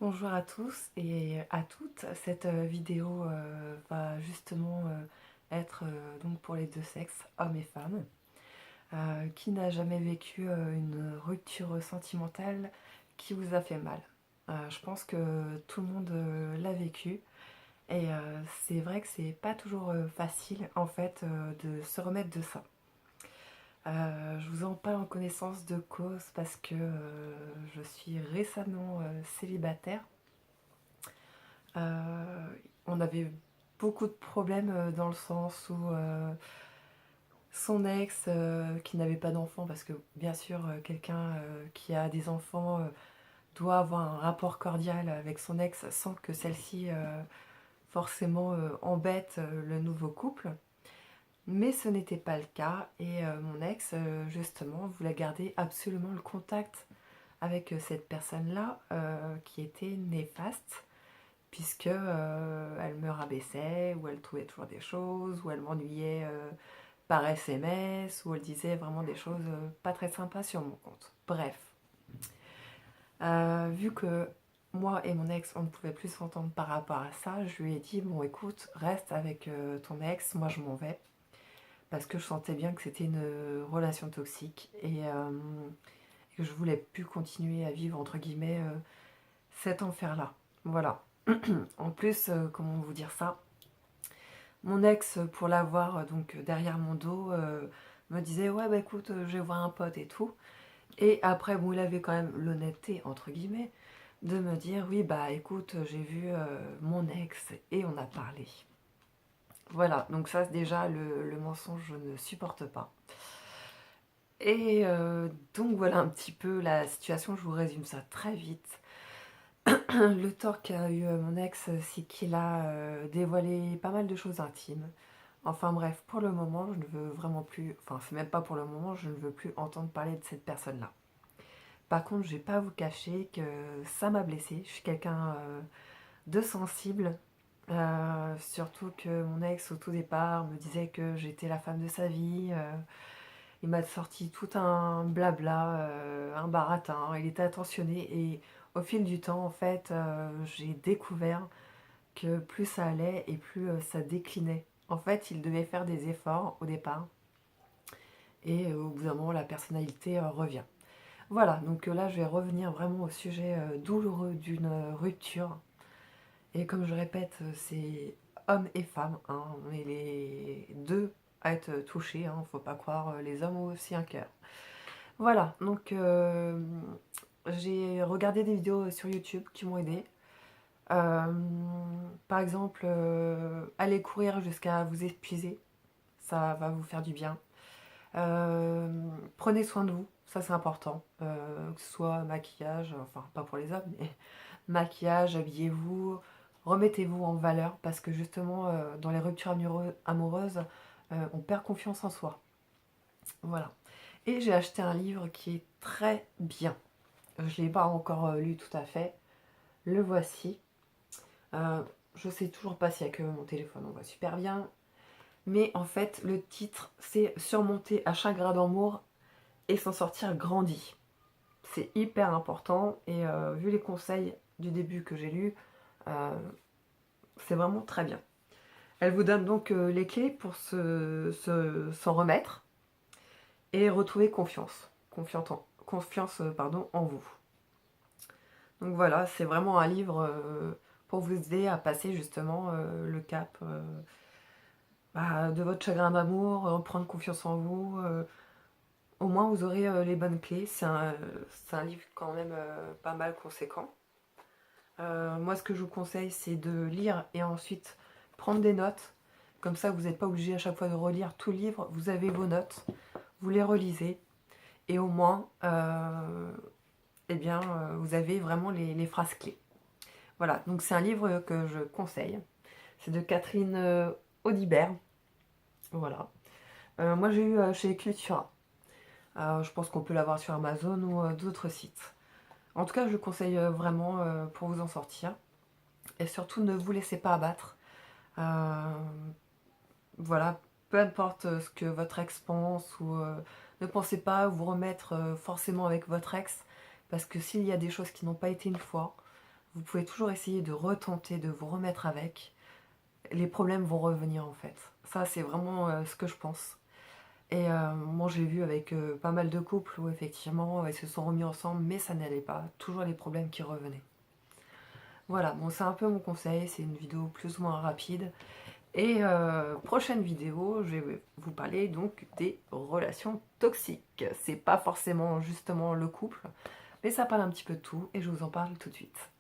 Bonjour à tous et à toutes. Cette vidéo va justement être donc pour les deux sexes, hommes et femmes. Qui n'a jamais vécu une rupture sentimentale qui vous a fait mal? Je pense que tout le monde l'a vécu et c'est vrai que c'est pas toujours facile en fait de se remettre de ça. Je vous en parle en connaissance de cause parce que je suis récemment célibataire. Euh, on avait beaucoup de problèmes dans le sens où son ex, qui n'avait pas d'enfant, parce que bien sûr, quelqu'un qui a des enfants doit avoir un rapport cordial avec son ex sans que celle-ci forcément embête le nouveau couple. Mais ce n'était pas le cas et mon ex, justement, voulait garder absolument le contact avec cette personne-là qui était néfaste puisque elle me rabaissait, ou elle trouvait toujours des choses, ou elle m'ennuyait par SMS, ou elle disait vraiment des choses pas très sympas sur mon compte. Bref, vu que moi et mon ex, on ne pouvait plus s'entendre par rapport à ça, je lui ai dit, bon écoute, reste avec ton ex, moi je m'en vais, parce que je sentais bien que c'était une relation toxique, et que je voulais plus continuer à vivre, entre guillemets, cet enfer-là. Voilà. En plus, comment vous dire ça? Mon ex, pour l'avoir donc derrière mon dos, me disait ouais bah écoute, je vais voir un pote et tout. Et après bon, il avait quand même l'honnêteté entre guillemets de me dire oui bah écoute, j'ai vu mon ex et on a parlé. Voilà, donc ça déjà le mensonge je ne supporte pas. Et donc voilà un petit peu la situation, je vous résume ça très vite. Le tort qu'a eu mon ex, c'est qu'il a dévoilé pas mal de choses intimes. Enfin bref, pour le moment, je ne veux vraiment plus, enfin c'est même pas pour le moment, je ne veux plus entendre parler de cette personne-là. Par contre, je vais pas vous cacher que ça m'a blessée. Je suis quelqu'un de sensible, surtout que mon ex au tout départ me disait que j'étais la femme de sa vie. Il m'a sorti tout un blabla, un baratin. Il était attentionné et au fil du temps, en fait, j'ai découvert que plus ça allait et plus ça déclinait. En fait, il devait faire des efforts au départ et au bout d'un moment, la personnalité revient. Voilà, donc là, je vais revenir vraiment au sujet douloureux d'une rupture. Et comme je répète, c'est hommes et femmes, hein, on est les deux à être touchés, hein, faut pas croire, les hommes ont aussi un cœur. Voilà, donc j'ai regardé des vidéos sur YouTube qui m'ont aidé. Euh, Par exemple, aller courir jusqu'à vous épuiser, ça va vous faire du bien. Prenez soin de vous, ça c'est important. Que ce soit maquillage, enfin pas pour les hommes, mais maquillage, habillez-vous, remettez-vous en valeur parce que justement dans les ruptures amoureuses, on perd confiance en soi. Voilà. Et j'ai acheté un livre qui est très bien. Je ne l'ai pas encore lu tout à fait. Le voici. Euh, je sais toujours pas s'il y a que mon téléphone, on voit super bien. Mais en fait, le titre, c'est Surmonter à chaque grade d'amour et s'en sortir grandi. C'est hyper important et vu les conseils du début que j'ai lus, euh, c'est vraiment très bien. Elle vous donne donc les clés pour s'en remettre et retrouver confiance. Confiance pardon, en vous. Donc voilà, c'est vraiment un livre pour vous aider à passer justement le cap de votre chagrin d'amour, reprendre confiance en vous. Au moins vous aurez les bonnes clés. C'est un livre quand même pas mal conséquent. Moi, ce que je vous conseille, c'est de lire et ensuite prendre des notes. Comme ça, vous n'êtes pas obligé à chaque fois de relire tout le livre. Vous avez vos notes, vous les relisez. Et au moins, eh bien, vous avez vraiment les phrases clés. Voilà, donc c'est un livre que je conseille. C'est de Catherine Audibert. Voilà. Moi, j'ai eu chez Cultura. Je pense qu'on peut l'avoir sur Amazon ou d'autres sites. En tout cas, je le conseille vraiment pour vous en sortir. Et surtout, ne vous laissez pas abattre. Euh, voilà, peu importe ce que votre ex pense ou ne pensez pas vous remettre forcément avec votre ex parce que s'il y a des choses qui n'ont pas été une fois, vous pouvez toujours essayer de retenter, de vous remettre avec. Les problèmes vont revenir en fait. Ça, c'est vraiment ce que je pense. Et moi, j'ai vu avec pas mal de couples où effectivement, ils se sont remis ensemble, mais ça n'allait pas. Toujours les problèmes qui revenaient. Voilà, bon, c'est un peu mon conseil. C'est une vidéo plus ou moins rapide. Et prochaine vidéo, je vais vous parler donc des relations toxiques. C'est pas forcément justement le couple, mais ça parle un petit peu de tout et je vous en parle tout de suite.